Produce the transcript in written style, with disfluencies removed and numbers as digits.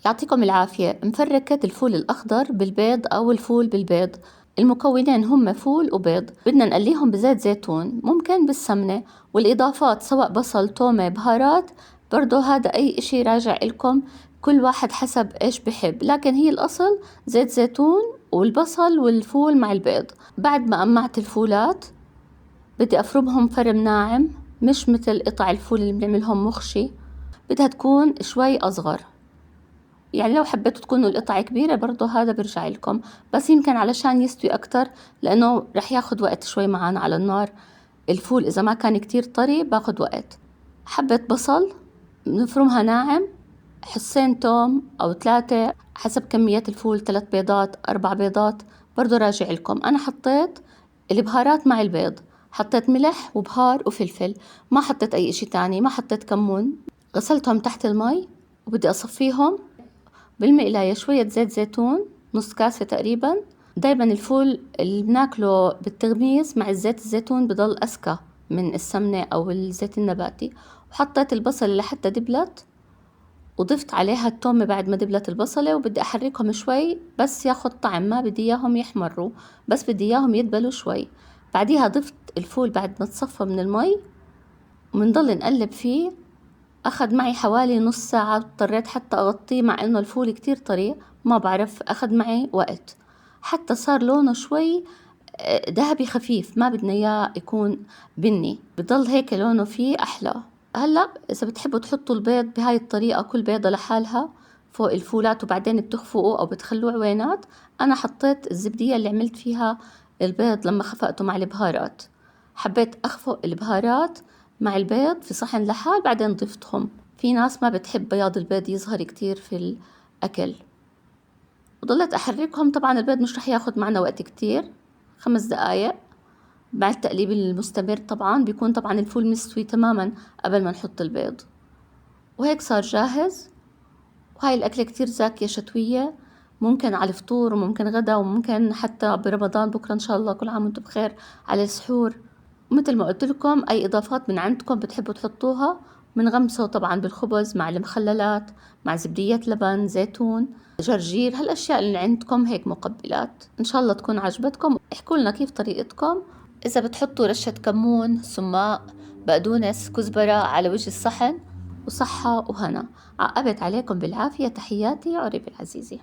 يعطيكم العافية. مفركة الفول الأخضر بالبيض أو الفول بالبيض. المكونين هم فول وبيض، بدنا نقليهم بزيت زيتون، ممكن بالسمنة، والإضافات سواء بصل، تومة، بهارات، برضو هذا أي إشي راجع إلكم، كل واحد حسب إيش بحب، لكن هي الأصل زيت زيتون والبصل والفول مع البيض. بعد ما قمعت الفولات بدي أفرمهم فرم ناعم، مش مثل قطع الفول اللي بنعملهم مخشي، بدها تكون شوي أصغر. يعني لو حبيتوا تكونوا القطعة كبيرة برضو هذا برجع لكم، بس يمكن علشان يستوي أكتر، لأنه رح ياخد وقت شوي معنا على النار. الفول إذا ما كان كتير طري باخد وقت. حبة بصل نفرمها ناعم، حصين توم أو 3 حسب كمية الفول، 3 بيضات 4 بيضات، برضو راجع لكم. أنا حطيت البهارات مع البيض، حطيت ملح وبهار وفلفل، ما حطيت أي إشي تاني، ما حطيت كمون. غسلتهم تحت المي وبدي أصفيهم. بالمقلاية شوية زيت زيتون، نص كاسة تقريبا. دايما الفول اللي بناكله بالتغميس مع الزيت الزيتون بضل أذكى من السمنة أو الزيت النباتي. وحطيت البصل لحتى دبلت، وضفت عليها التومة بعد ما دبلت البصلة، وبدي أحركهم شوي بس ياخد طعم، ما بدي إياهم يحمروا، بس بدي إياهم يدبلوا شوي. بعديها ضفت الفول بعد ما تصفى من المي، ومنضل نقلب فيه. أخذ معي حوالي نص ساعة، اضطريت حتى أغطيه مع إنه الفول كتير طري، ما بعرف أخذ معي وقت حتى صار لونه شوي ذهبي خفيف، ما بدنا إياه يكون بني، بضل هيك لونه فيه أحلى. هلأ إذا بتحبوا تحطوا البيض بهاي الطريقة، كل بيضة لحالها فوق الفولات وبعدين بتخفقوا أو بتخلوه عوينات. أنا حطيت الزبدية اللي عملت فيها البيض لما خفقته مع البهارات، حبيت أخفق البهارات مع البيض في صحن لحال، بعدين ضفتهم. في ناس ما بتحب بياض البيض يظهر كتير في الأكل، وضلت أحركهم. طبعا البيض مش رح ياخد معنا وقت كتير، 5 دقايق مع التقليب المستمر. طبعا بيكون طبعا الفول مستوي تماما قبل ما نحط البيض، وهيك صار جاهز. وهاي الأكلة كتير زاكية شتوية، ممكن على الفطور وممكن غدا وممكن حتى برمضان بكرة إن شاء الله. كل عام وانتم بخير على السحور. ومثل ما قلت لكم أي إضافات من عندكم بتحبوا تحطوها، منغمسه طبعا بالخبز مع المخللات، مع زبدية لبن، زيتون، جرجير، هالأشياء اللي عندكم هيك مقبلات. إن شاء الله تكون عجبتكم. احكوا لنا كيف طريقتكم، إذا بتحطوا رشة كمون، سماق، بقدونس، كزبرة على وجه الصحن، وصحة وهنا. عقبت عليكم بالعافية. تحياتي عريب العزيزة.